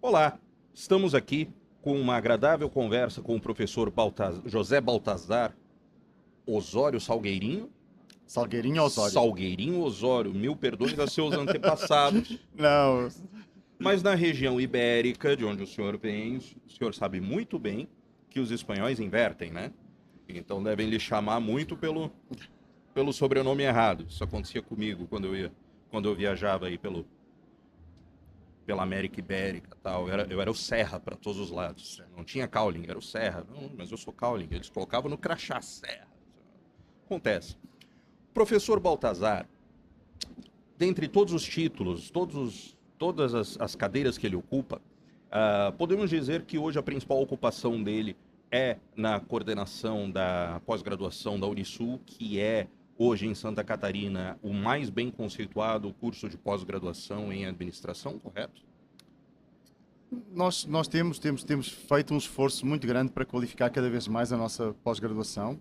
Olá, estamos aqui com uma agradável conversa com o professor José Baltazar Osório Salgueirinho. Salgueirinho Osório. Salgueirinho Osório, mil perdões a seus antepassados. Não. Mas na região ibérica, de onde o senhor vem, o senhor sabe muito bem que os espanhóis invertem, né? Então devem lhe chamar muito pelo sobrenome errado. Isso acontecia comigo quando eu viajava aí pela América Ibérica e tal. Eu era o Serra para todos os lados. Não tinha Cowling, era o Serra. Não, mas eu sou Cowling. Eles colocavam no crachá Serra. Acontece. Professor Baltazar, dentre todos os títulos, todas as cadeiras que ele ocupa, podemos dizer que hoje a principal ocupação dele é na coordenação da pós-graduação da Unisul, que é hoje em Santa Catarina o mais bem conceituado curso de pós-graduação em administração, correto? Nós temos feito um esforço muito grande para qualificar cada vez mais a nossa pós-graduação.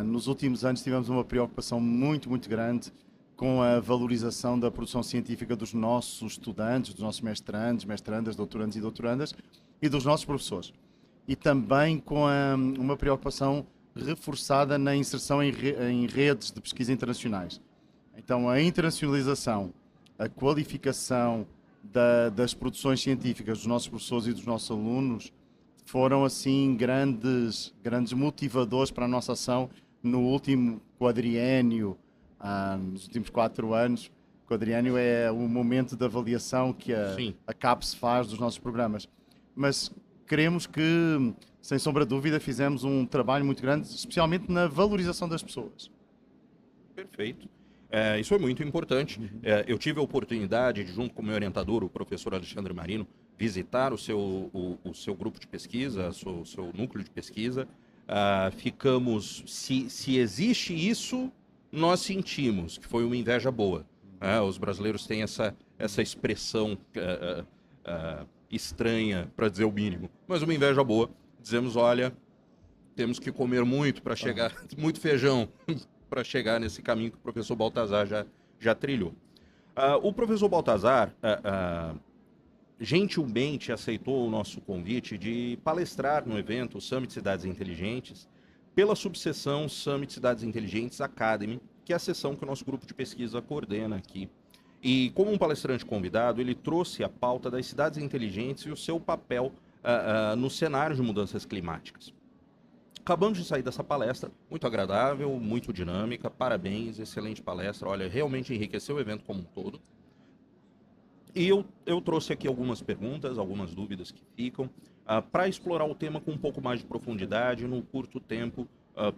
Nos últimos anos tivemos uma preocupação muito grande com a valorização da produção científica dos nossos estudantes, dos nossos mestrandas, doutorandos e doutorandas e dos nossos professores. E também com uma preocupação reforçada na inserção em redes de pesquisa internacionais. Então, a internacionalização, a qualificação das produções científicas dos nossos professores e dos nossos alunos foram, assim, grandes motivadores para a nossa ação no último quadriênio, nos últimos 4 anos. O quadriênio é o momento de avaliação que a CAPES faz dos nossos programas. Mas queremos que, sem sombra de dúvida, fizemos um trabalho muito grande, especialmente na valorização das pessoas. Perfeito. Isso é muito importante. Eu tive a oportunidade de, junto com o meu orientador, o professor Alexandre Marino, visitar o seu grupo de pesquisa, o seu núcleo de pesquisa. Ficamos... Se existe isso, nós sentimos que foi uma inveja boa. Os brasileiros têm essa expressão estranha, para dizer o mínimo, mas uma inveja boa. Dizemos, olha, temos que comer muito para chegar, muito feijão, para chegar nesse caminho que o professor Baltazar já trilhou. O professor Baltazar gentilmente aceitou o nosso convite de palestrar no evento Summit Cidades Inteligentes, pela subseção Summit Cidades Inteligentes Academy, que é a seção que o nosso grupo de pesquisa coordena aqui. E como um palestrante convidado, ele trouxe a pauta das cidades inteligentes e o seu papel no cenário de mudanças climáticas. Acabamos de sair dessa palestra, muito agradável, muito dinâmica, parabéns, excelente palestra, olha, realmente enriqueceu o evento como um todo. E eu trouxe aqui algumas perguntas, algumas dúvidas que ficam, para explorar o tema com um pouco mais de profundidade, num curto tempo,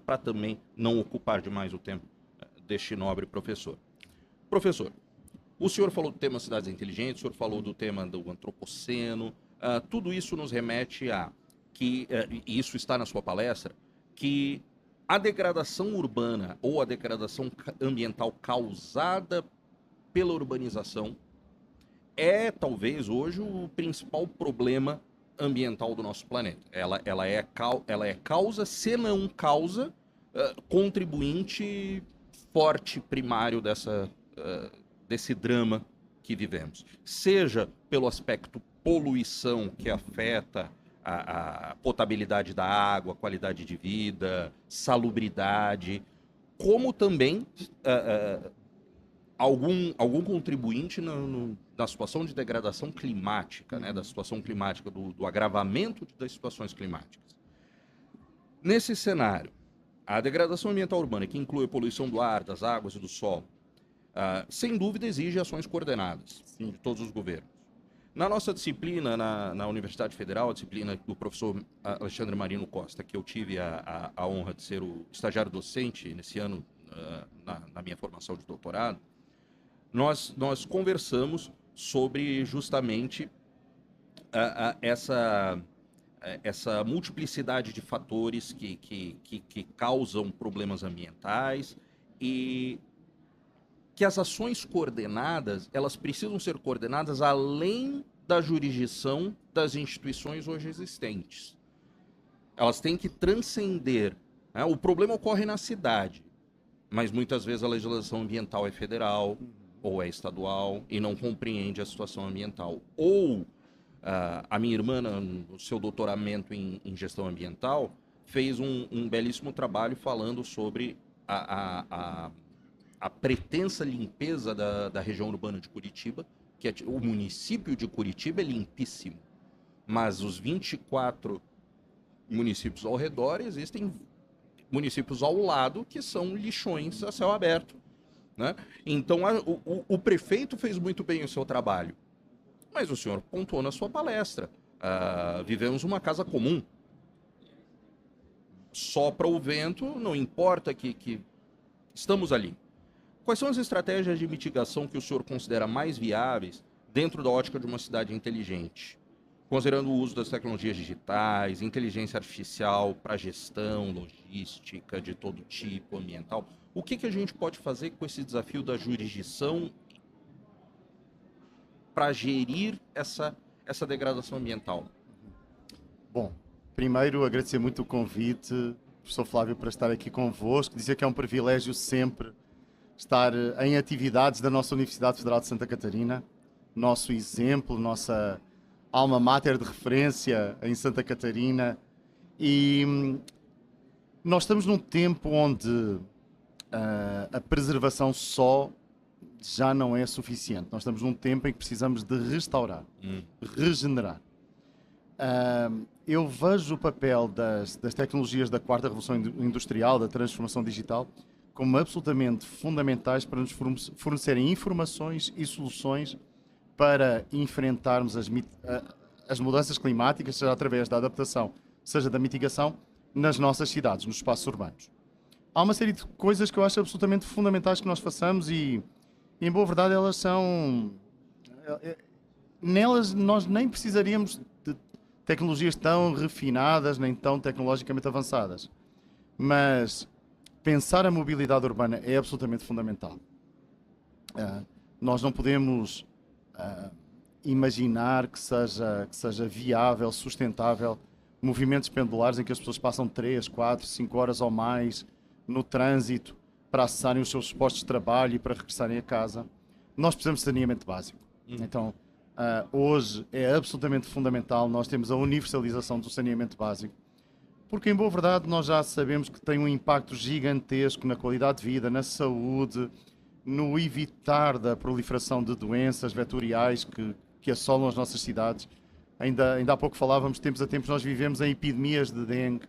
para também não ocupar demais o tempo deste nobre professor. Professor, o senhor falou do tema cidades inteligentes, o senhor falou do tema do antropoceno, tudo isso nos remete a que, e isso está na sua palestra, que a degradação urbana ou a degradação ambiental causada pela urbanização é talvez hoje o principal problema ambiental do nosso planeta. Ela é causa, se não causa, contribuinte forte primário desse drama que vivemos. Seja pelo aspecto poluição, que afeta a potabilidade da água, a qualidade de vida, salubridade, como também algum contribuinte na situação de degradação climática, né, da situação climática, do agravamento das situações climáticas. Nesse cenário, a degradação ambiental urbana, que inclui a poluição do ar, das águas e do solo, sem dúvida exige ações coordenadas de todos os governos. Na nossa disciplina, na Universidade Federal, a disciplina do professor Alexandre Marino Costa, que eu tive a honra de ser o estagiário docente nesse ano, na minha formação de doutorado, nós conversamos sobre justamente essa multiplicidade de fatores que causam problemas ambientais e que as ações coordenadas, elas precisam ser coordenadas além da jurisdição das instituições hoje existentes. Elas têm que transcender, né? O problema ocorre na cidade, mas muitas vezes a legislação ambiental é federal ou é estadual e não compreende a situação ambiental. Ou A minha irmã, no seu doutoramento em gestão ambiental, fez um belíssimo trabalho falando sobre a pretensa limpeza da região urbana de Curitiba, que o município de Curitiba é limpíssimo, mas os 24 municípios ao redor, existem municípios ao lado que são lixões a céu aberto, né? Então o prefeito fez muito bem o seu trabalho, mas o senhor pontuou na sua palestra, vivemos uma casa comum, sopra o vento, não importa que estamos ali. Quais são as estratégias de mitigação que o senhor considera mais viáveis dentro da ótica de uma cidade inteligente? Considerando o uso das tecnologias digitais, inteligência artificial para gestão, logística de todo tipo, ambiental. O que a gente pode fazer com esse desafio da jurisdição para gerir essa degradação ambiental? Bom, primeiro agradecer muito o convite, professor Flávio, para estar aqui convosco, dizer que é um privilégio sempre estar em atividades da nossa Universidade Federal de Santa Catarina, nosso exemplo, nossa alma mater de referência em Santa Catarina, e nós estamos num tempo onde a preservação só já não é suficiente. Nós estamos num tempo em que precisamos de restaurar, regenerar. Eu vejo o papel das tecnologias da quarta revolução industrial, da transformação digital, como absolutamente fundamentais para nos fornecerem informações e soluções para enfrentarmos as mudanças climáticas, seja através da adaptação, seja da mitigação, nas nossas cidades, nos espaços urbanos. Há uma série de coisas que eu acho absolutamente fundamentais que nós façamos e em boa verdade, elas são... Nelas nós nem precisaríamos de tecnologias tão refinadas, nem tão tecnologicamente avançadas. Mas pensar a mobilidade urbana é absolutamente fundamental. Nós não podemos imaginar que seja viável, sustentável, movimentos pendulares em que as pessoas passam 3, 4, 5 horas ou mais no trânsito para acessarem os seus postos de trabalho e para regressarem a casa. Nós precisamos de saneamento básico. Então, hoje é absolutamente fundamental nós termos a universalização do saneamento básico, porque, em boa verdade, nós já sabemos que tem um impacto gigantesco na qualidade de vida, na saúde, no evitar da proliferação de doenças vetoriais que assolam as nossas cidades. Ainda há pouco falávamos, tempos a tempos, nós vivemos em epidemias de dengue.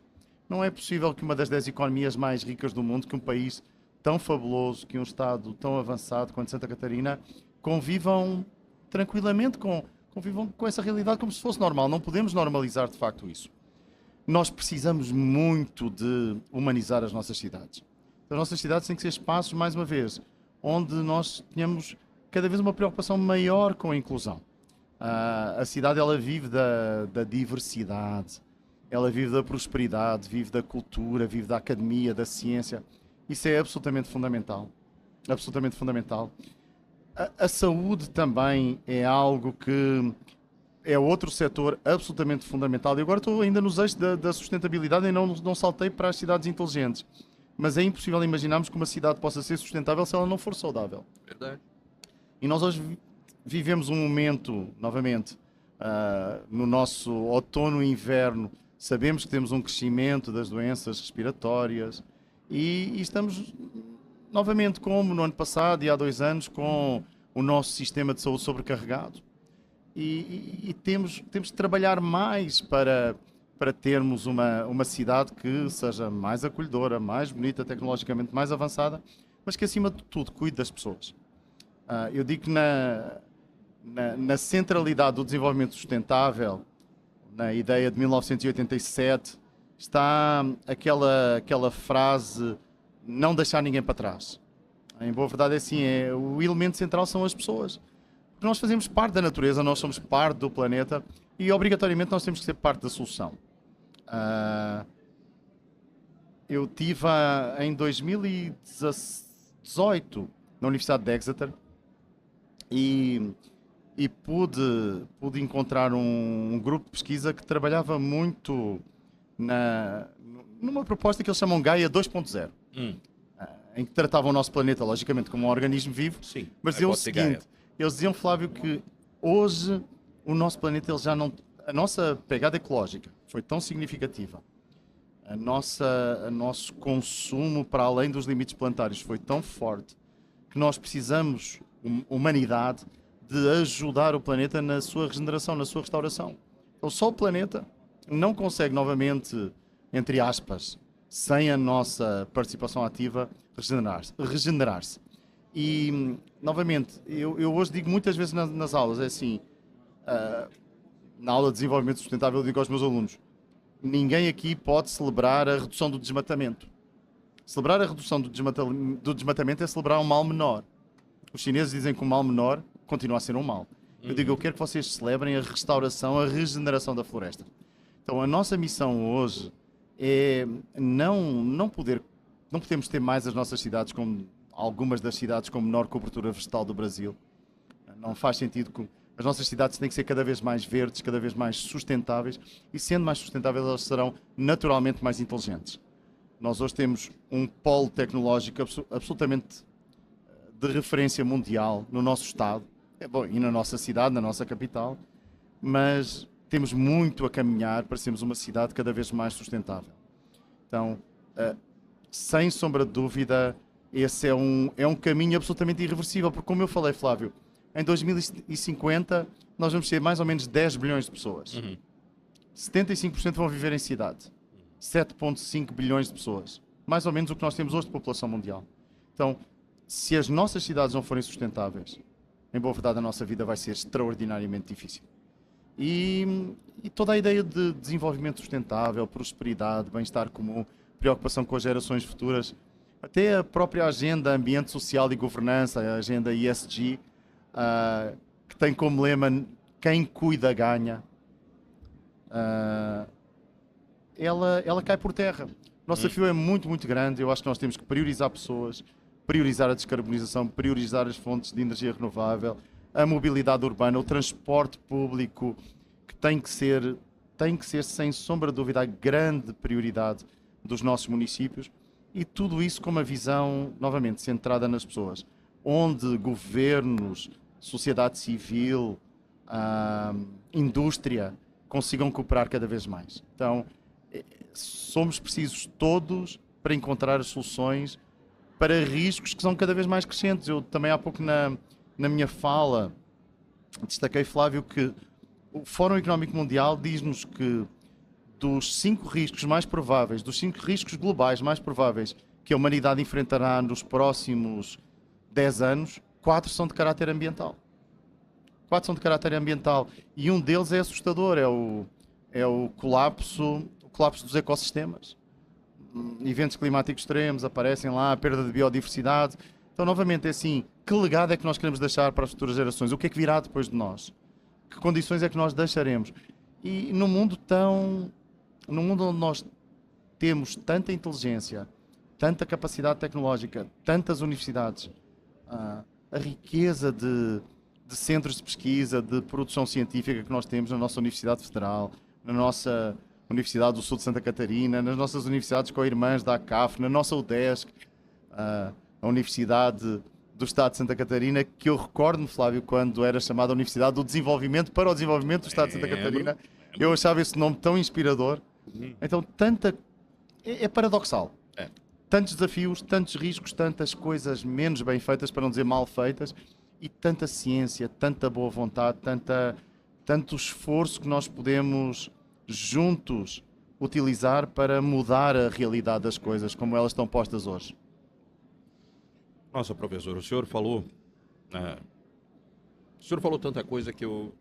Não é possível que uma das 10 economias mais ricas do mundo, que um país tão fabuloso, que um Estado tão avançado quanto Santa Catarina, convivam tranquilamente, convivam com essa realidade como se fosse normal. Não podemos normalizar de facto isso. Nós precisamos muito de humanizar as nossas cidades. As nossas cidades têm que ser espaços, mais uma vez, onde nós tenhamos cada vez uma preocupação maior com a inclusão. A cidade, ela vive da diversidade, ela vive da prosperidade, vive da cultura, vive da academia, da ciência. Isso é absolutamente fundamental. Absolutamente fundamental. A saúde também é algo que é outro setor absolutamente fundamental. E agora estou ainda nos eixos da sustentabilidade e não saltei para as cidades inteligentes. Mas é impossível imaginarmos que uma cidade possa ser sustentável se ela não for saudável. Verdade. E nós hoje vivemos um momento, novamente, no nosso outono e inverno, sabemos que temos um crescimento das doenças respiratórias e estamos novamente, como no ano passado e há 2 anos, com o nosso sistema de saúde sobrecarregado. E temos de trabalhar mais para termos uma cidade que seja mais acolhedora, mais bonita, tecnologicamente mais avançada, mas que, acima de tudo, cuide das pessoas. Eu digo que na centralidade do desenvolvimento sustentável, na ideia de 1987, está aquela frase, não deixar ninguém para trás. Em boa verdade é assim, o elemento central são as pessoas. Porque nós fazemos parte da natureza, nós somos parte do planeta e obrigatoriamente nós temos que ser parte da solução. Eu estive em 2018 na Universidade de Exeter e pude encontrar um grupo de pesquisa que trabalhava muito numa proposta que eles chamam Gaia 2.0, em que tratavam o nosso planeta, logicamente, como um organismo vivo. Sim, mas diziam o seguinte, eles diziam, Flávio, que hoje o nosso planeta ele já não... A nossa pegada ecológica foi tão significativa, o nosso consumo para além dos limites planetários foi tão forte que nós precisamos, humanidade, de ajudar o planeta na sua regeneração, na sua restauração. Então, só o planeta não consegue novamente, entre aspas, sem a nossa participação ativa, regenerar-se. E, novamente, eu hoje digo muitas vezes nas aulas, é assim, na aula de desenvolvimento sustentável eu digo aos meus alunos, ninguém aqui pode celebrar a redução do desmatamento. Celebrar a redução do desmatamento é celebrar um mal menor. Os chineses dizem que o mal menor continua a ser um mal. Eu digo, eu quero que vocês celebrem a restauração, a regeneração da floresta. Então, a nossa missão hoje é não podemos ter mais as nossas cidades como algumas das cidades com menor cobertura vegetal do Brasil. Não faz sentido que as nossas cidades têm que ser cada vez mais verdes, cada vez mais sustentáveis, e sendo mais sustentáveis elas serão naturalmente mais inteligentes. Nós hoje temos um polo tecnológico absolutamente de referência mundial no nosso estado, e na nossa cidade, na nossa capital, mas temos muito a caminhar para sermos uma cidade cada vez mais sustentável. Então, sem sombra de dúvida, esse é um caminho absolutamente irreversível, porque como eu falei, Flávio, em 2050 nós vamos ter mais ou menos 10 bilhões de pessoas. 75% vão viver em cidade. 7,5 bilhões de pessoas. Mais ou menos o que nós temos hoje de população mundial. Então, se as nossas cidades não forem sustentáveis, em boa verdade a nossa vida vai ser extraordinariamente difícil. E toda a ideia de desenvolvimento sustentável, prosperidade, bem-estar comum, preocupação com as gerações futuras, até a própria agenda ambiente social e governança, a agenda ESG, que tem como lema quem cuida ganha, ela cai por terra. O nosso desafio é muito, muito grande. Eu acho que nós temos que priorizar pessoas, priorizar a descarbonização, priorizar as fontes de energia renovável, a mobilidade urbana, o transporte público, que tem que ser sem sombra de dúvida a grande prioridade dos nossos municípios, e tudo isso com uma visão, novamente, centrada nas pessoas, onde governos, sociedade civil, indústria consigam cooperar cada vez mais. Então, somos precisos todos para encontrar soluções para riscos que são cada vez mais crescentes. Eu também há pouco na minha fala destaquei, Flávio, que o Fórum Económico Mundial diz-nos que dos 5 riscos mais prováveis, dos 5 riscos globais mais prováveis que a humanidade enfrentará nos próximos 10 anos, 4 são de caráter ambiental. 4 são de caráter ambiental. E um deles é assustador, é o colapso dos ecossistemas. Eventos climáticos extremos aparecem lá, a perda de biodiversidade. Então, novamente, é assim, que legado é que nós queremos deixar para as futuras gerações? O que é que virá depois de nós? Que condições é que nós deixaremos? E num mundo onde nós temos tanta inteligência, tanta capacidade tecnológica, tantas universidades, a riqueza de centros de pesquisa, de produção científica que nós temos na nossa Universidade Federal, na nossa Universidade do Sul de Santa Catarina, nas nossas universidades co-irmãs da ACAF, na nossa UDESC, a Universidade do Estado de Santa Catarina, que eu recordo-me, Flávio, quando era chamada Universidade do Desenvolvimento para o Desenvolvimento do Estado de Santa Catarina, eu achava esse nome tão inspirador. Então, é paradoxal. Tantos desafios, tantos riscos, tantas coisas menos bem feitas, para não dizer mal feitas, e tanta ciência, tanta boa vontade, tanto esforço que nós podemos juntos utilizar para mudar a realidade das coisas como elas estão postas hoje. Nossa, professor, o senhor falou tanta coisa que eu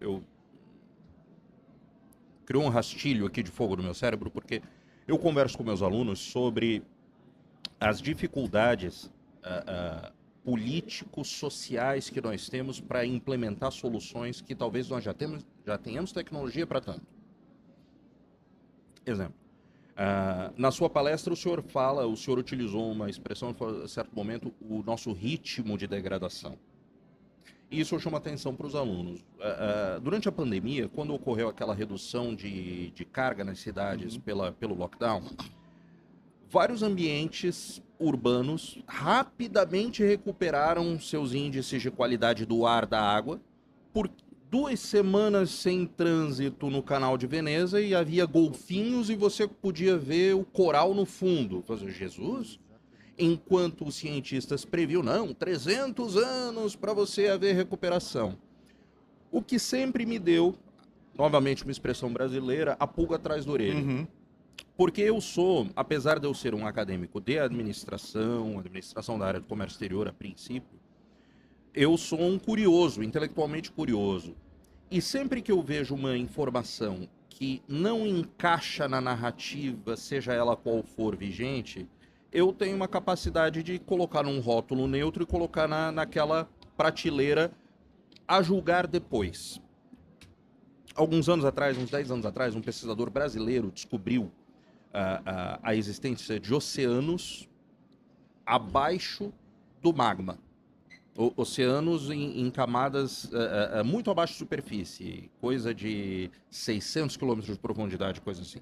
criou um rastilho aqui de fogo no meu cérebro, porque eu converso com meus alunos sobre as dificuldades políticos, sociais que nós temos para implementar soluções que talvez nós já tenhamos tecnologia para tanto. Exemplo, na sua palestra o senhor utilizou uma expressão, em certo momento, o nosso ritmo de degradação. E isso chama atenção para os alunos. Durante a pandemia, quando ocorreu aquela redução de carga nas cidades pelo lockdown, vários ambientes urbanos rapidamente recuperaram seus índices de qualidade do ar, da água, 2 semanas sem trânsito no canal de Veneza e havia golfinhos e você podia ver o coral no fundo. Falei, Jesus? Enquanto os cientistas previam, não, 300 anos para você haver recuperação. O que sempre me deu, novamente uma expressão brasileira, a pulga atrás da orelha. Uhum. Porque eu sou, apesar de eu ser um acadêmico de administração da área do comércio exterior a princípio, eu sou um curioso, intelectualmente curioso. E sempre que eu vejo uma informação que não encaixa na narrativa, seja ela qual for vigente, eu tenho uma capacidade de colocar num rótulo neutro e colocar naquela prateleira a julgar depois. Alguns anos atrás, uns 10 anos atrás, um pesquisador brasileiro descobriu a existência de oceanos abaixo do magma. Oceanos em camadas muito abaixo da superfície, coisa de 600 quilômetros de profundidade, coisa assim.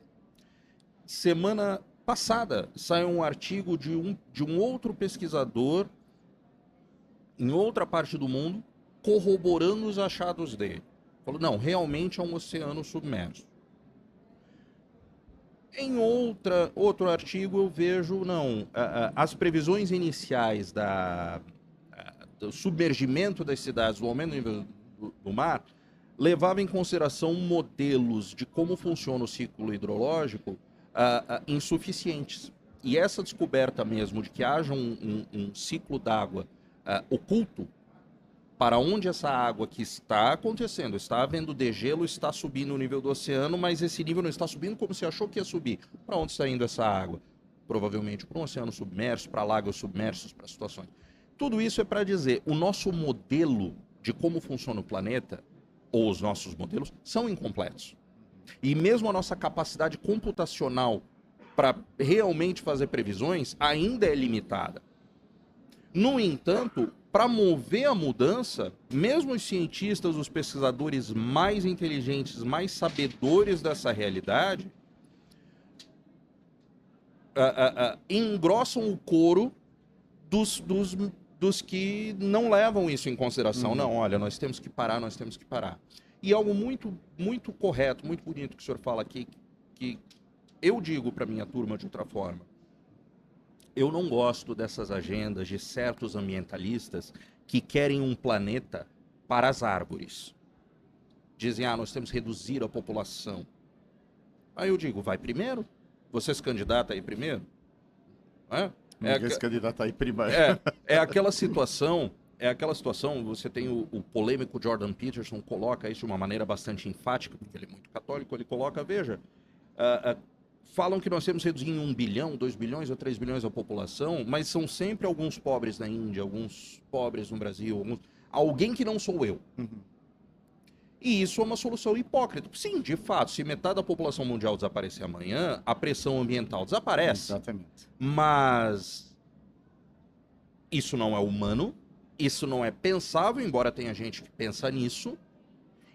Semana passada saiu um artigo de um outro pesquisador em outra parte do mundo corroborando os achados dele. Falou, não, realmente é um oceano submerso. Em outro artigo eu vejo, não, as previsões iniciais do submergimento das cidades, do aumento do nível do mar, levavam em consideração modelos de como funciona o ciclo hidrológico insuficientes. E essa descoberta mesmo de que haja um ciclo d'água oculto, para onde essa água que está acontecendo, está havendo degelo, está subindo o nível do oceano, mas esse nível não está subindo como se achou que ia subir. Para onde está indo essa água? Provavelmente para um oceano submerso, para lagos submersos, para situações. Tudo isso é para dizer, o nosso modelo de como funciona o planeta, ou os nossos modelos, são incompletos. E mesmo a nossa capacidade computacional para realmente fazer previsões ainda é limitada. No entanto, para mover a mudança, mesmo os cientistas, os pesquisadores mais inteligentes, mais sabedores dessa realidade, engrossam o coro dos que não levam isso em consideração. Não, olha, nós temos que parar, nós temos que parar. E algo muito, muito correto, muito bonito que o senhor fala aqui, que eu digo para minha turma de outra forma. Eu não gosto dessas agendas de certos ambientalistas que querem um planeta para as árvores. Dizem, nós temos que reduzir a população. Aí eu digo, vai primeiro? Você se candidata aí primeiro? Ninguém se candidata aí primeiro. É aquela situação, você tem o polêmico Jordan Peterson, coloca isso de uma maneira bastante enfática, porque ele é muito católico, ele coloca, veja, falam que nós temos que reduzir em 1 bilhão, 2 bilhões ou 3 bilhões a população, mas são sempre alguns pobres na Índia, alguns pobres no Brasil, alguém que não sou eu. Uhum. E isso é uma solução hipócrita. Sim, de fato, se metade da população mundial desaparecer amanhã, a pressão ambiental desaparece. Exatamente. Mas isso não é humano, isso não é pensável, embora tenha gente que pensa nisso.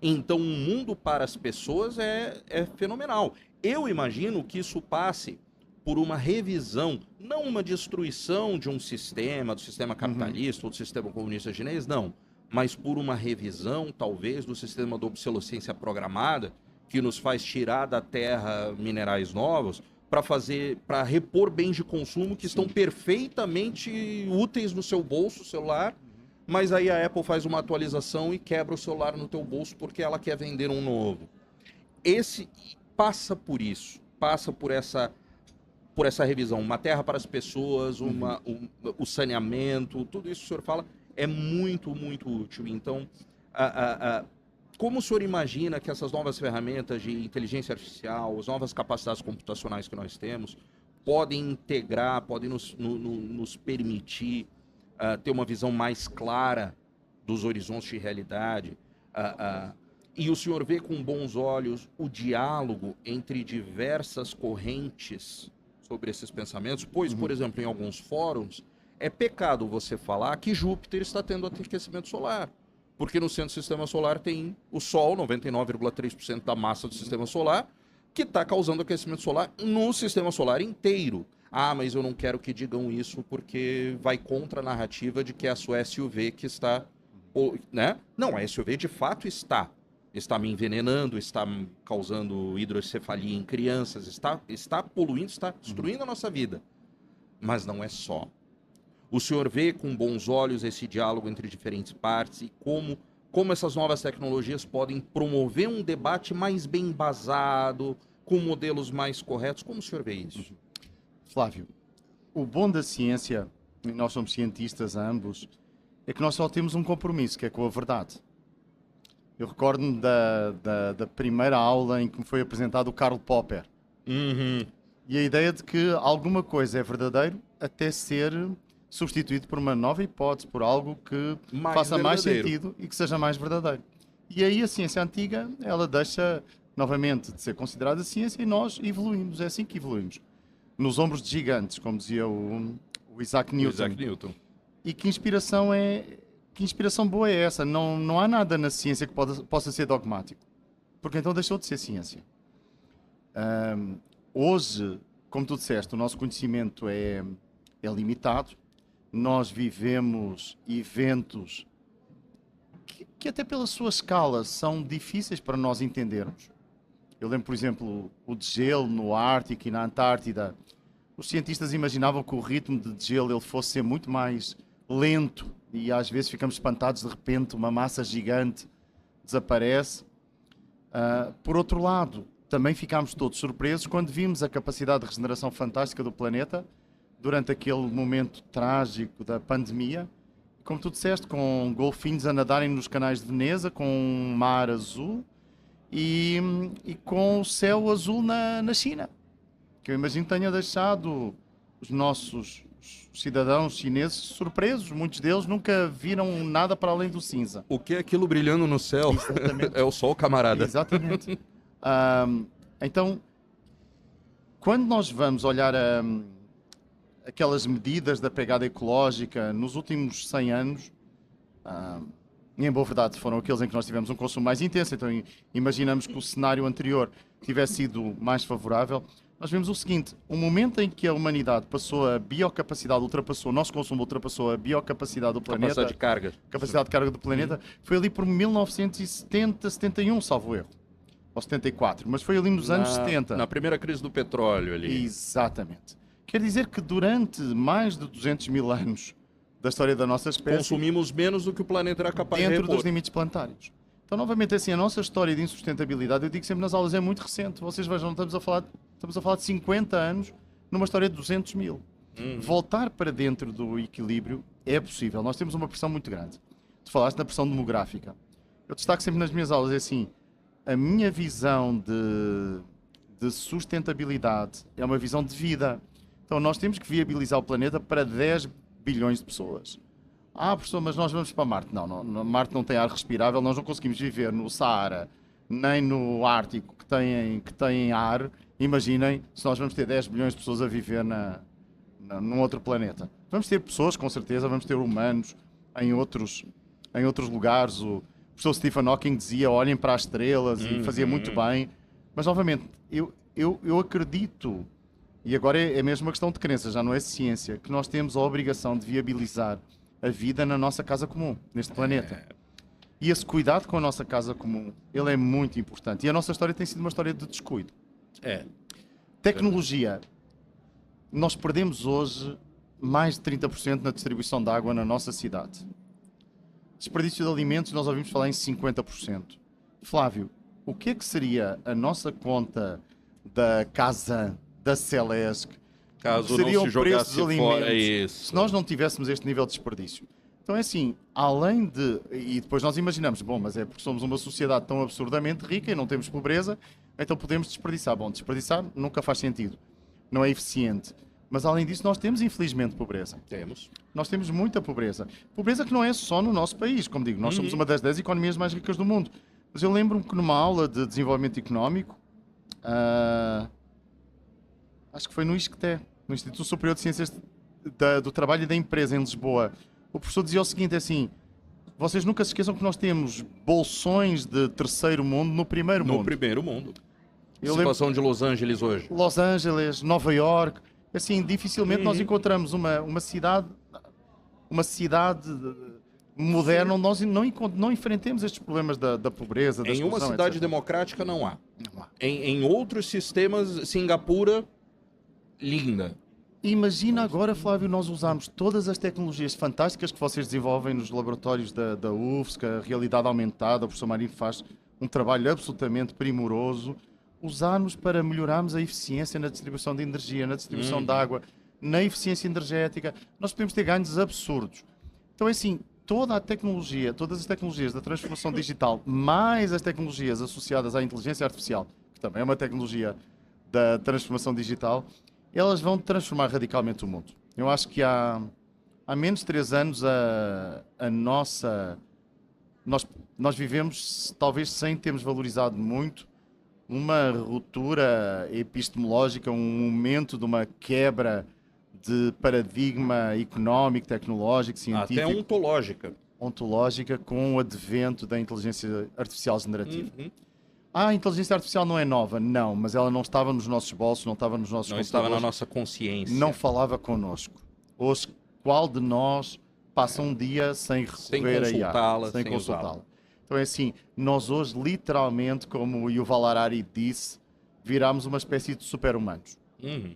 Então, um mundo para as pessoas é fenomenal. Eu imagino que isso passe por uma revisão, não uma destruição de um sistema, do sistema capitalista ou do sistema comunista chinês, não. Mas por uma revisão, talvez, do sistema de obsolescência programada, que nos faz tirar da terra minerais novos, para repor bens de consumo que estão perfeitamente úteis no seu bolso celular, mas aí a Apple faz uma atualização e quebra o celular no teu bolso porque ela quer vender um novo. Esse passa por isso, passa por essa revisão, uma terra para as pessoas, o saneamento, tudo isso que o senhor fala é muito, muito útil. Então, como o senhor imagina que essas novas ferramentas de inteligência artificial, as novas capacidades computacionais que nós temos, podem integrar, podem nos permitir ter uma visão mais clara dos horizontes de realidade? E o senhor vê com bons olhos o diálogo entre diversas correntes sobre esses pensamentos? Pois, por exemplo, em alguns fóruns, é pecado você falar que Júpiter está tendo aquecimento solar. Porque no centro do sistema solar tem o Sol, 99,3% da massa do sistema solar, que está causando aquecimento solar no sistema solar inteiro. Mas eu não quero que digam isso porque vai contra a narrativa de que é a sua SUV que está... né? Não, a SUV de fato está. está me envenenando, está causando hidrocefalia em crianças, está poluindo, está destruindo a nossa vida. Mas não é só. O senhor vê com bons olhos esse diálogo entre diferentes partes e como essas novas tecnologias podem promover um debate mais bem embasado, com modelos mais corretos. Como o senhor vê isso? Flávio, o bom da ciência, e nós somos cientistas ambos, é que nós só temos um compromisso, que é com a verdade. Eu recordo-me da primeira aula em que me foi apresentado o Karl Popper. E a ideia de que alguma coisa é verdadeiro até ser substituído por uma nova hipótese, por algo que faça mais sentido e que seja mais verdadeiro. E aí a ciência antiga, ela deixa novamente de ser considerada ciência e nós evoluímos. É assim que evoluímos. Nos ombros de gigantes, como dizia o Isaac Newton. E que inspiração boa é essa? Não há nada na ciência que possa ser dogmático. Porque então deixou de ser ciência. Hoje, como tu disseste, o nosso conhecimento é limitado. Nós vivemos eventos que até pela sua escala são difíceis para nós entendermos. Eu lembro, por exemplo, o degelo no Ártico e na Antártida. Os cientistas imaginavam que o ritmo de degelo ele fosse ser muito mais lento e às vezes ficamos espantados, de repente uma massa gigante desaparece. Por outro lado, também ficámos todos surpresos quando vimos a capacidade de regeneração fantástica do planeta durante aquele momento trágico da pandemia. Como tu disseste, com golfinhos a nadarem nos canais de Veneza, com um mar azul e com o céu azul na China, que eu imagino que tenha deixado os nossos cidadãos chineses surpresos. Muitos deles nunca viram nada para além do cinza. O que é aquilo brilhando no céu? É o sol, camarada. Exatamente. Então, quando nós vamos olhar aquelas medidas da pegada ecológica nos últimos 100 anos, e em boa verdade foram aqueles em que nós tivemos um consumo mais intenso, então imaginamos que o cenário anterior tivesse sido mais favorável. Nós vemos o seguinte: o momento em que a humanidade passou a biocapacidade, o nosso consumo ultrapassou a biocapacidade do planeta, capacidade de carga do planeta, foi ali por 1970, 71, salvo erro, ou 74, mas foi ali nos anos 70. Na primeira crise do petróleo ali. Exatamente. Quer dizer que durante mais de 200 mil anos da história da nossa espécie, consumimos menos do que o planeta era capaz de repor. Dentro dos limites planetários. Então, novamente, assim, a nossa história de insustentabilidade, eu digo sempre nas aulas, é muito recente. Vocês vejam, estamos a falar de 50 anos numa história de 200 mil. Voltar para dentro do equilíbrio é possível. Nós temos uma pressão muito grande. Tu falaste na pressão demográfica. Eu destaco sempre nas minhas aulas, é assim, a minha visão de sustentabilidade é uma visão de vida. Então, nós temos que viabilizar o planeta para 10 bilhões de pessoas. Professor, mas nós vamos para Marte. Não, Marte não tem ar respirável, nós não conseguimos viver no Saara, nem no Ártico, que têm ar. Imaginem se nós vamos ter 10 bilhões de pessoas a viver num outro planeta. Vamos ter pessoas, com certeza, vamos ter humanos em outros lugares. O professor Stephen Hawking dizia, olhem para as estrelas, e fazia muito bem. Mas, novamente, eu acredito, e agora é mesmo uma questão de crença, já não é ciência, que nós temos a obrigação de viabilizar a vida na nossa casa comum, neste planeta. E esse cuidado com a nossa casa comum, ele é muito importante. E a nossa história tem sido uma história de descuido. Tecnologia. Nós perdemos hoje mais de 30% na distribuição de água na nossa cidade. Desperdício de alimentos, nós ouvimos falar em 50%. Flávio, o que é que seria a nossa conta da Casa, da Celesc, caso não se jogasse fora isso, se nós não tivéssemos este nível de desperdício? Então é assim, além de... E depois nós imaginamos, bom, mas é porque somos uma sociedade tão absurdamente rica e não temos pobreza, então podemos desperdiçar. Bom, desperdiçar nunca faz sentido. Não é eficiente. Mas além disso, nós temos infelizmente pobreza. Nós temos muita pobreza. Pobreza que não é só no nosso país, como digo, nós somos uma das 10 economias mais ricas do mundo. Mas eu lembro-me que numa aula de desenvolvimento económico, acho que foi no ISCTE, no Instituto Superior de Ciências do Trabalho e da Empresa, em Lisboa, o professor dizia o seguinte, assim: vocês nunca se esqueçam que nós temos bolsões de terceiro mundo no primeiro mundo. No primeiro mundo. Situação de Los Angeles hoje. Los Angeles, Nova York, assim, dificilmente nós encontramos uma cidade moderna, onde nós não enfrentemos estes problemas da pobreza, da Em uma exclusão, cidade etc. democrática não há. Não há. Em outros sistemas, Singapura, linda. Imagina agora, Flávio, nós usarmos todas as tecnologias fantásticas que vocês desenvolvem nos laboratórios da UFSC, a realidade aumentada, o professor Marino faz um trabalho absolutamente primoroso, usarmos para melhorarmos a eficiência na distribuição de energia, na distribuição de água, na eficiência energética. Nós podemos ter ganhos absurdos. Então é assim, toda a tecnologia, todas as tecnologias da transformação digital, mais as tecnologias associadas à inteligência artificial, que também é uma tecnologia da transformação digital, elas vão transformar radicalmente o mundo. Eu acho que há menos de 3 anos nós vivemos, talvez sem termos valorizado muito, uma ruptura epistemológica, um momento de uma quebra de paradigma económico, tecnológico, científico, Até ontológica. Com o advento da inteligência artificial generativa. A inteligência artificial não é nova, não, mas ela não estava nos nossos bolsos, não estava nos nossos Não computadores. estava na nossa consciência. Não falava connosco. Hoje, qual de nós passa um dia sem recorrer a IA, sem consultá-la? Então é assim, nós hoje, literalmente, como o Yuval Harari disse, virámos uma espécie de super-humanos.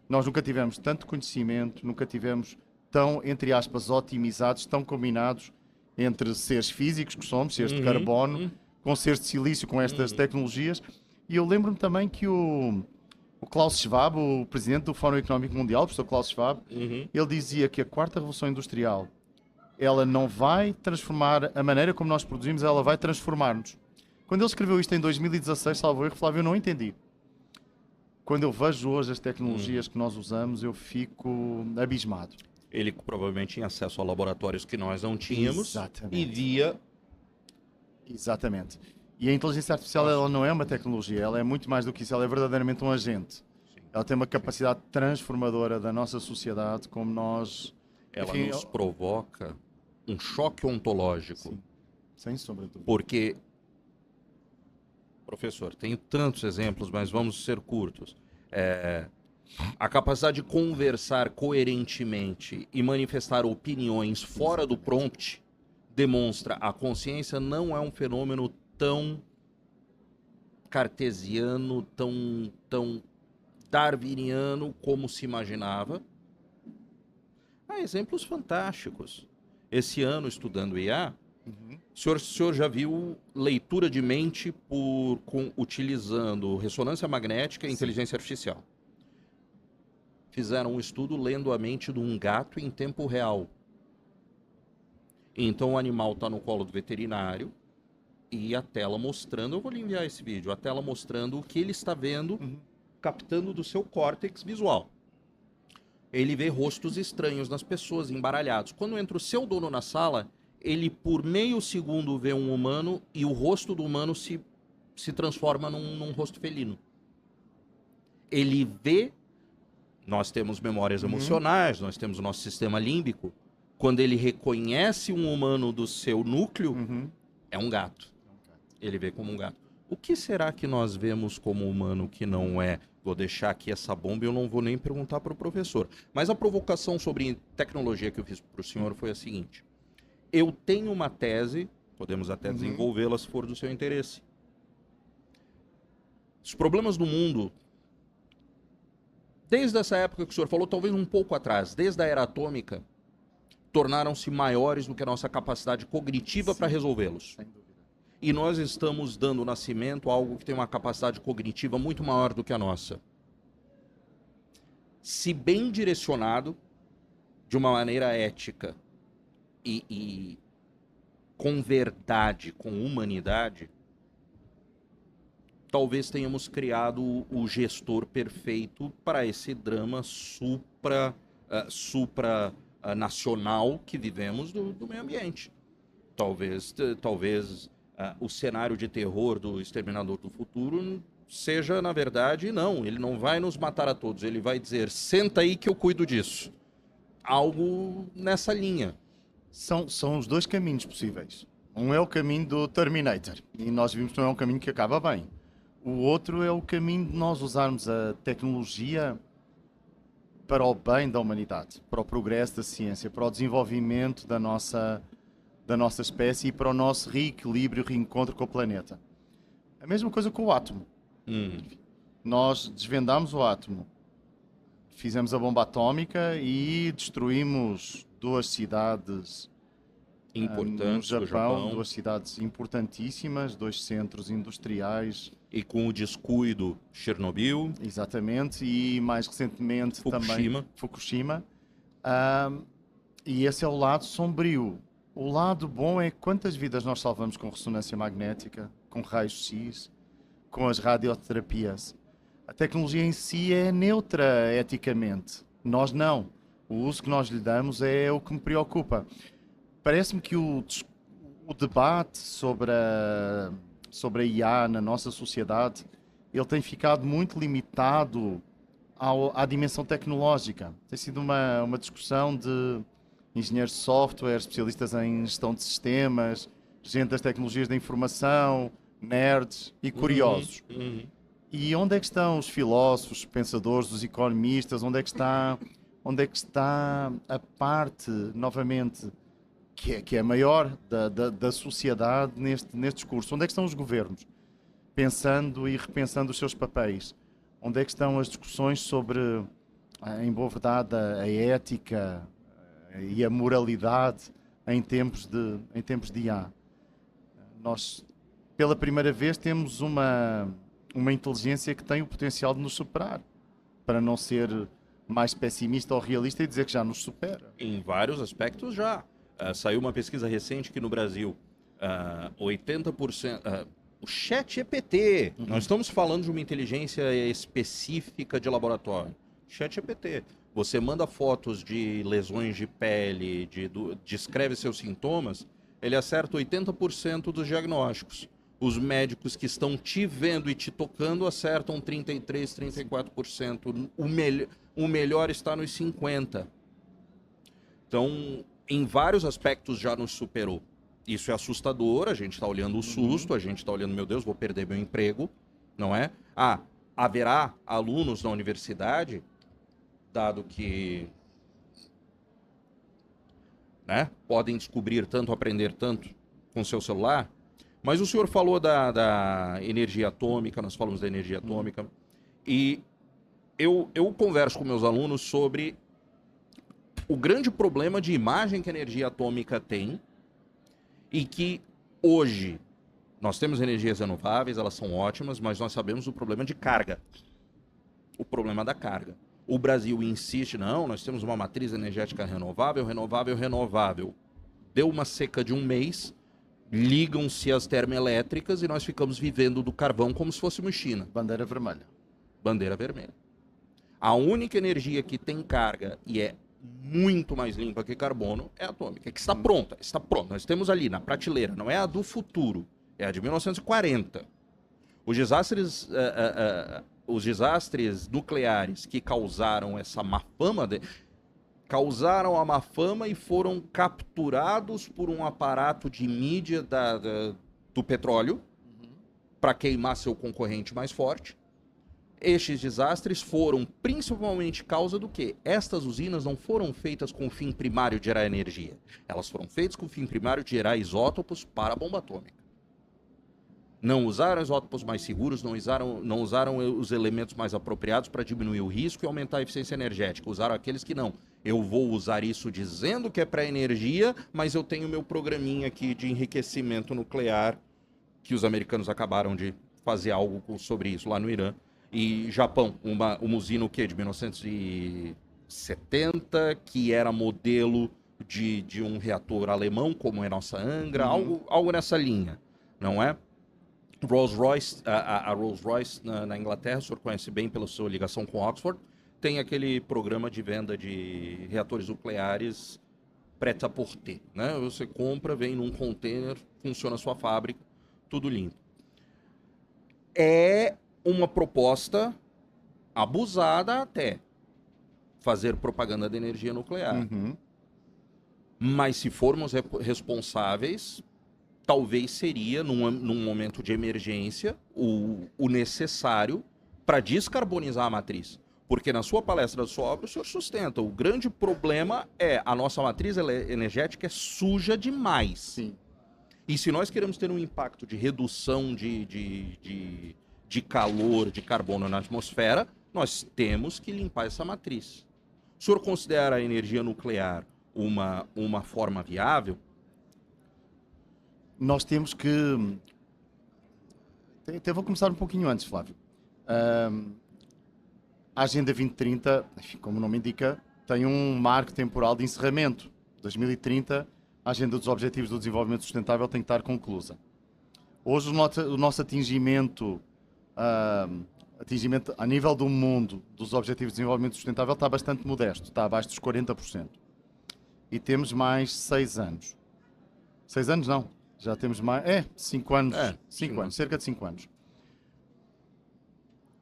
Nós nunca tivemos tanto conhecimento, nunca tivemos tão, entre aspas, otimizados, tão combinados entre seres físicos que somos, seres de carbono, com seres de silício, com estas tecnologias. E eu lembro-me também que o Klaus Schwab, o presidente do Fórum Económico Mundial, o professor Klaus Schwab, ele dizia que a quarta revolução industrial, ela não vai transformar a maneira como nós produzimos, ela vai transformar-nos. Quando ele escreveu isto em 2016, salvo erro, Flávio, eu não entendi. Quando eu vejo hoje as tecnologias que nós usamos, eu fico abismado. Ele provavelmente tinha acesso a laboratórios que nós não tínhamos. Exatamente. E via... Exatamente. E a inteligência artificial, ela não é uma tecnologia, ela é muito mais do que isso, ela é verdadeiramente um agente. Ela tem uma capacidade transformadora da nossa sociedade, como nós... Ela nos provoca um choque ontológico. Sim, sem sombra de dúvida. Porque, professor, tenho tantos exemplos, mas vamos ser curtos. A capacidade de conversar coerentemente e manifestar opiniões fora do prompt demonstra a consciência não é um fenômeno tão cartesiano, tão darwiniano como se imaginava. Há exemplos fantásticos. Esse ano, estudando IA, o senhor já viu leitura de mente utilizando ressonância magnética e inteligência artificial. Fizeram um estudo lendo a mente de um gato em tempo real. Então o animal está no colo do veterinário e a tela mostrando, eu vou lhe enviar esse vídeo, a tela mostrando o que ele está vendo, captando do seu córtex visual. Ele vê rostos estranhos nas pessoas, embaralhados. Quando entra o seu dono na sala, ele por meio segundo vê um humano e o rosto do humano se transforma num rosto felino. Ele vê, nós temos memórias emocionais, nós temos o nosso sistema límbico. Quando ele reconhece um humano do seu núcleo, é um gato. Ele vê como um gato. O que será que nós vemos como humano que não é? Vou deixar aqui essa bomba e eu não vou nem perguntar para o professor. Mas a provocação sobre tecnologia que eu fiz para o senhor foi a seguinte. Eu tenho uma tese, podemos até desenvolvê-la se for do seu interesse. Os problemas do mundo, desde essa época que o senhor falou, talvez um pouco atrás, desde a era atômica, tornaram-se maiores do que a nossa capacidade cognitiva para resolvê-los. E nós estamos dando nascimento a algo que tem uma capacidade cognitiva muito maior do que a nossa. Se bem direcionado, de uma maneira ética e com verdade, com humanidade, talvez tenhamos criado o gestor perfeito para esse drama supranacional que vivemos do meio ambiente. Talvez o cenário de terror do Exterminador do Futuro seja, na verdade, não. Ele não vai nos matar a todos. Ele vai dizer, senta aí que eu cuido disso. Algo nessa linha. São os dois caminhos possíveis. Um é o caminho do Terminator. E nós vimos que não é um caminho que acaba bem. O outro é o caminho de nós usarmos a tecnologia para o bem da humanidade, para o progresso da ciência, para o desenvolvimento da nossa da nossa espécie e para o nosso reequilíbrio e reencontro com o planeta. A mesma coisa com o átomo. Nós desvendámos o átomo, fizemos a bomba atómica e destruímos duas cidades Importantes no do Japão, Japão. duas cidades importantíssimas, dois centros industriais. E com o descuido, Chernobyl. Exatamente, e mais recentemente Fukushima. também Fukushima. E esse é o lado sombrio. O lado bom é quantas vidas nós salvamos com ressonância magnética, com raios-x, com as radioterapias. A tecnologia em si é neutra eticamente. Nós não. O uso que nós lhe damos é o que me preocupa. Parece-me que o debate sobre a IA na nossa sociedade, ele tem ficado muito limitado à dimensão tecnológica. Tem sido uma discussão de engenheiros de software, especialistas em gestão de sistemas, gente das tecnologias da informação, nerds e curiosos. E onde é que estão os filósofos, os pensadores, os economistas? Onde é que está a parte, novamente, que é a maior da sociedade neste discurso? Onde é que estão os governos? Pensando e repensando os seus papéis. Onde é que estão as discussões sobre, em boa verdade, a ética e a moralidade em tempos de IA? Nós, pela primeira vez, temos uma inteligência que tem o potencial de nos superar, para não ser mais pessimista ou realista e dizer que já nos supera. Em vários aspectos já. Saiu uma pesquisa recente que no Brasil 80%... o ChatGPT, nós estamos falando de uma inteligência específica de laboratório. ChatGPT. Você manda fotos de lesões de pele, descreve seus sintomas, ele acerta 80% dos diagnósticos. Os médicos que estão te vendo e te tocando acertam 33%, 34%. O melhor está nos 50%. Então, em vários aspectos já nos superou. Isso é assustador, a gente está olhando o susto, a gente está olhando, meu Deus, vou perder meu emprego, não é? Haverá alunos na universidade, dado que podem descobrir tanto, aprender tanto com seu celular. Mas o senhor falou da energia atômica, nós falamos da energia atômica, e eu converso com meus alunos sobre o grande problema de imagem que a energia atômica tem, e que hoje nós temos energias renováveis, elas são ótimas, mas nós sabemos o problema de carga. O problema da carga. O Brasil insiste, não, nós temos uma matriz energética renovável. Deu uma seca de um mês, ligam-se as termoelétricas e nós ficamos vivendo do carvão como se fôssemos China. Bandeira vermelha. Bandeira vermelha. A única energia que tem carga e é muito mais limpa que carbono é a atômica, que está pronta. Nós temos ali na prateleira, não é a do futuro, é a de 1940. Os desastres nucleares que causaram essa má fama, causaram a má fama e foram capturados por um aparato de mídia do petróleo para queimar seu concorrente mais forte. Estes desastres foram principalmente causa do quê? Estas usinas não foram feitas com o fim primário de gerar energia. Elas foram feitas com o fim primário de gerar isótopos para a bomba atômica. Não usaram isótopos mais seguros, não usaram os elementos mais apropriados para diminuir o risco e aumentar a eficiência energética. Usaram aqueles que não. Eu vou usar isso dizendo que é para energia, mas eu tenho meu programinha aqui de enriquecimento nuclear, que os americanos acabaram de fazer algo sobre isso lá no Irã. E Japão, uma usina o quê? De 1970, que era modelo de um reator alemão, como é nossa Angra, algo nessa linha, não é? Rolls-Royce, a Rolls-Royce na Inglaterra, o senhor conhece bem pela sua ligação com Oxford, tem aquele programa de venda de reatores nucleares prêt-à-porter, né? Você compra, vem num container, funciona a sua fábrica, tudo lindo. É uma proposta abusada até fazer propaganda de energia nuclear. Mas se formos responsáveis, talvez seria, num momento de emergência, o necessário para descarbonizar a matriz. Porque na sua palestra da sua obra o senhor sustenta. O grande problema é a nossa matriz energética é suja demais. Sim. E se nós queremos ter um impacto de redução de calor, de carbono na atmosfera, nós temos que limpar essa matriz. O senhor considera a energia nuclear uma forma viável? Nós temos que... Até vou começar um pouquinho antes, Flávio. A Agenda 2030, enfim, como o nome indica, tem um marco temporal de encerramento. 2030, a Agenda dos Objetivos do Desenvolvimento Sustentável tem que estar conclusa. Hoje o nosso atingimento a nível do mundo dos Objetivos de Desenvolvimento Sustentável está bastante modesto, está abaixo dos 40%. E temos mais 6 anos. 6 anos não, já temos mais... 5 anos. 5 anos, cerca de 5 anos.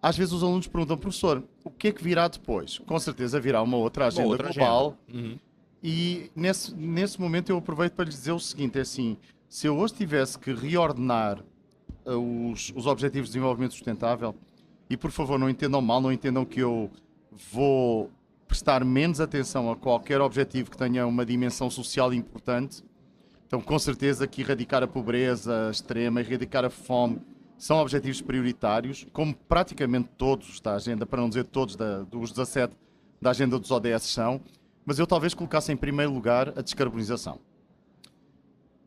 Às vezes os alunos perguntam, professor, o que é que virá depois? Com certeza virá uma outra agenda global. Uhum. E nesse momento eu aproveito para lhes dizer o seguinte, é assim, se eu hoje tivesse que reordenar os Objetivos de Desenvolvimento Sustentável, e por favor não entendam mal, não entendam que eu vou prestar menos atenção a qualquer objetivo que tenha uma dimensão social importante, então com certeza que erradicar a pobreza extrema, erradicar a fome, são objetivos prioritários, como praticamente todos da agenda, para não dizer todos dos 17 da agenda dos ODS são, mas eu talvez colocasse em primeiro lugar a descarbonização.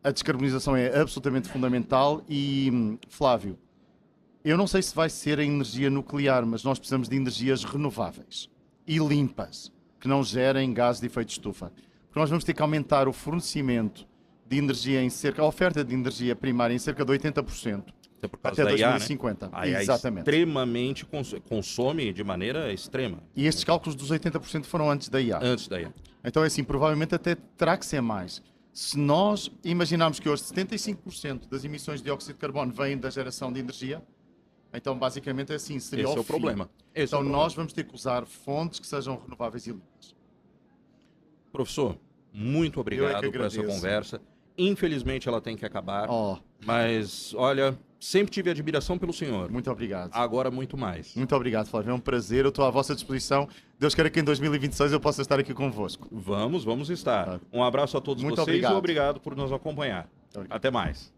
A descarbonização é absolutamente fundamental e, Flávio, eu não sei se vai ser a energia nuclear, mas nós precisamos de energias renováveis e limpas, que não gerem gases de efeito de estufa. Porque nós vamos ter que aumentar o fornecimento de energia a oferta de energia primária em cerca de 80%. Até 2050. A IA, exatamente. Extremamente consome de maneira extrema. E estes cálculos dos 80% foram antes da IA. Antes da IA. Então é assim, provavelmente até terá que ser mais. Se nós imaginarmos que hoje 75% das emissões de dióxido de carbono vêm da geração de energia, então basicamente é assim, seria Esse é o fim. problema. Então nós vamos ter que usar fontes que sejam renováveis e limpas. Professor, muito obrigado por essa conversa. Infelizmente ela tem que acabar, mas olha, sempre tive admiração pelo senhor. Muito obrigado. Agora muito mais. Muito obrigado, Flávio. É um prazer, eu estou à vossa disposição. Deus queira que em 2026 eu possa estar aqui convosco. Vamos estar. Um abraço a todos vocês e obrigado por nos acompanhar. Até mais.